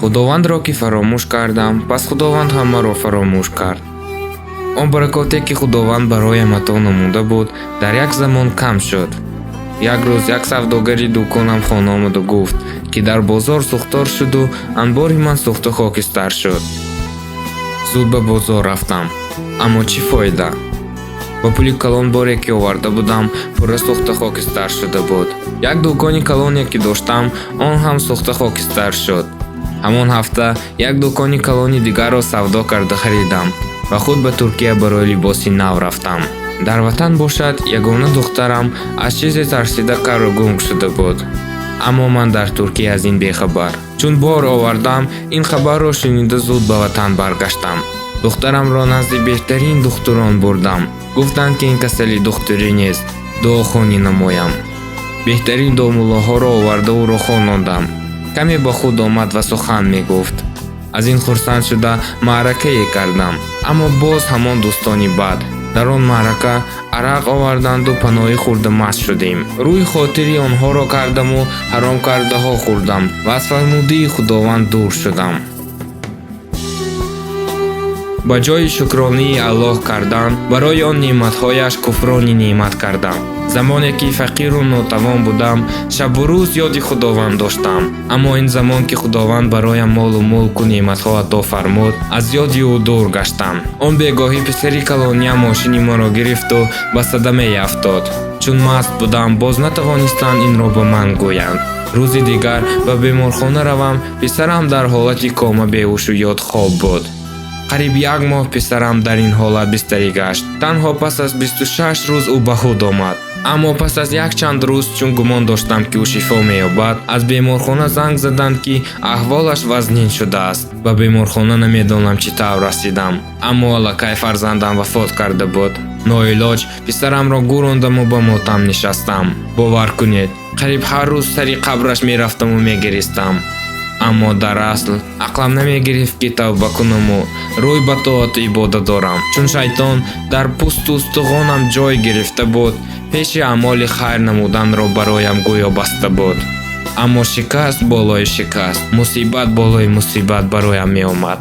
худовандро ки фаромӯш кардам, пас худованд ҳам маро фаромӯш кард. Он баракоте ки худованд бароям ато намуда буд, дар як замон кам шуд. Як рӯз як савдогари дӯконам хона омаду гуфт, ки дар бозор сӯхтор шуду анбори ман сӯхту хокистар шуд. Зуд ба бозор рафтам, аммо чӣ фоида? ба пули калон боре ки оварда будам, пурра сӯхта хокистар шуда буд. Як дӯкони калоне ки доштам, он ҳам сӯхта хокистар шуд. ҳамон ҳафта як дӯкони калони дигарро савдо карда харидам ва худ ба Туркия барои либоси нав рафтам. дар ватан бошад, ягона духтарам аз чизе тарсида кару гунг шуда буд. аммо ман дар Туркия аз ин бехабар. чун бор овардам, ин хабарро шунида зуд ба ватан баргаштам. духтарамро назди беҳтарин духтурон бурдам. гуфтанд ки ин касали духтурӣ нест, дуохонӣ намоям. беҳтарин домуллоҳоро оварда ӯро хонондам. каме ба худ омад ва сухан мегуфт. аз ин хурсанд шуда маъракае кардам, аммо боз ҳамон дӯстони бад. дар он маърака арақ оварданду паноҳӣ хӯрда маст шудем. рӯи хотири онҳоро кардаму ҳаромкардаҳо хӯрдам ва аз фармудии худованд дур шудам. ба ҷои шукронии Аллоҳ кардан, барои он неъматҳояш куфрони неъмат кардам. замоне ки фақиру нотавон будам, шабу рӯз ёди худованд доштам. аммо ин замон ки худованд бароям молу мулку неъматҳо ато фармуд, аз ёди ӯ дур гаштам. он бегоҳӣ писари калониям мошини маро гирифту ба садамае афтод. чун маст будам, боз натавонистанд инро ба ман гӯянд. рӯзи дигар ба беморхона равам, писарам дар ҳолати кома беҳушу ёд хоб буд. қариб як моҳ писарам дар ин ҳолат бистарӣ гашт. танҳо пас аз 26 рӯз ӯ ба худ омад. аммо пас аз якчанд рӯз, чун гумон доштам ки ӯ шифо меёбад, аз беморхона занг заданд ки аҳволаш вазнин шудааст. ба беморхона намедонам чӣ тавр расидам, аммо аллакай фарзандам вафот карда буд. ноилоҷ писарамро гӯрондаму ба мотам нишастам. бовар кунед, қариб ҳар рӯз сари қабраш мерафтаму мегиристам. аммо дар асл ақлам намегирифт ки тавба кунаму рӯй ба тоату ибодат дорам. чун шайтон дар пӯсту устухонам ҷой гирифта буд, пеши аъмоли хайр намуданро бароям гӯё баста буд. аммо шикаст болои шикаст, мусибат болои мусибат бароям меомад.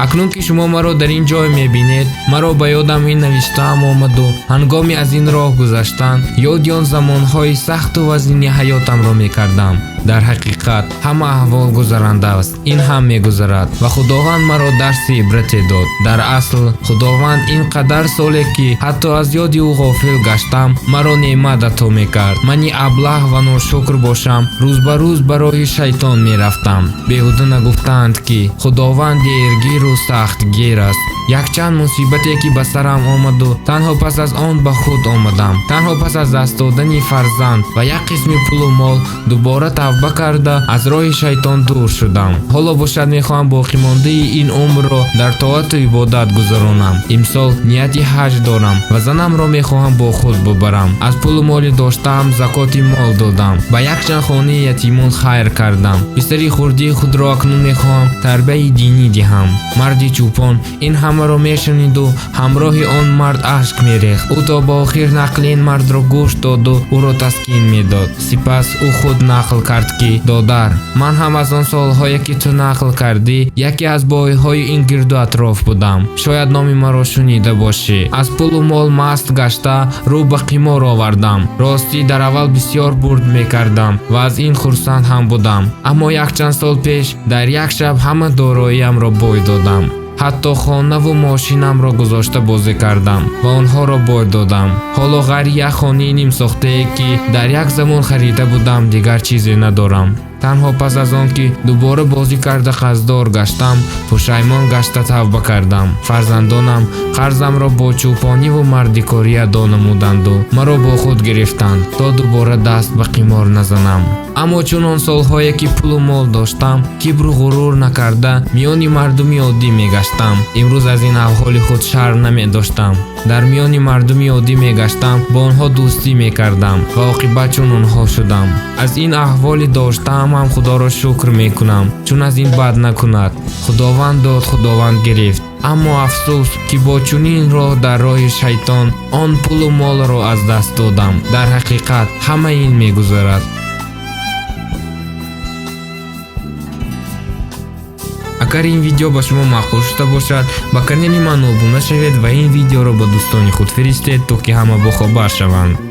акнун ки шумо маро дар ин ҷой мебинед, маро ба ёдам ин навиштаам омаду ҳангоми аз ин роҳ гузаштан ёди он замонҳои сахту вазнини ҳаётамро мекардам. дар ҳақиқат ҳама аҳвол гузаранда аст, ин ҳам мегузарад ва худованд маро дарси ибрате дод. дар асл худованд ин қадар соле ки ҳатто аз ёди ӯ ғофил гаштам, маро неъмат ато мекард. мани аблаҳ ва ношукр бошам, рӯз ба рӯз ба роҳи шайтон мерафтам. беҳуда нагуфтаанд ки худованд дергиру сахтгир аст. якчанд мусибате ки ба сарам омаду танҳо пас аз он ба худ омадам. танҳо пас аз даст додани фарзанд ва як қисми пулу мол дубора тавба карда аз роҳи шайтон дур шудам. ҳоло бошад мехоҳам боқимондаи ин умрро дар тоату ибодат гузаронам. имсол нияти ҳаҷ дорам ва занамро мехоҳам бо худ бубарам. аз пулу моли доштаам закоти мол додам. ба якчанд хонаи ятимон хайр кардам. писари хурдии худро акнун мехоҳам тарбияи динӣ диҳам. марди чӯпон ин ҳамаро мешуниду ҳамроҳи он мард ашк мерехт. ӯ то ба охир нақли ин мардро гӯш доду ӯро таскин медод. сипас ӯ худ нақл кард ки додар, ман ҳам аз он солҳое ки ту нақл кардӣ, яке аз боиҳои ин гирду атроф будам. шояд номи маро шунида бошӣ. аз пулу мол маст гашта рӯ ба қимор овардам. ростӣ дар аввал бисёр бурд мекардам ва аз ин хурсанд ҳам будам. аммо якчанд сол пеш дар як шаб ҳама дороиямро бой додам. ҳатто хонаву мошинамро гузошта бозӣ кардам ва онҳоро бой додам. ҳоло ғари як хонаи нимсохтае ки дар як замон харида будам дигар чизе надорам. танҳо пас аз он ки дубора бозӣ карда қарздор гаштам, пушаймон гашта тавба кардам. фарзандонам қарзамро бо чӯпониву мардикорӣ адо намуданду маро бо худ гирифтанд, то дубора даст ба қимор назанам. аммо чун он солҳое ки пулу мол доштам, кибру ғурур накарда миёни мардуми оддӣ мегаштам. имрӯз аз ин аҳволи худ шарм намедоштам. дар миёни мардуми оддӣ мегаштам, бо онҳо дӯстӣ мекардам ва оқибат чун онҳо шудам. аз ин аҳволи доштаам ҳам худоро шукр мекунам, чун аз ин бад накунад. худованд дод, худованд гирифт. аммо афсӯс ки бо чунин роҳ дар роҳи шайтон он пулу молро аз даст додам. дар ҳақиқат ҳама ин мегузарад. агар ин видео ба шумо маъқул шуда бошад ба канали ман обуна шавед ва ин видеоро ба дӯстони худ фиристед то ки ҳама бохабар шаванд.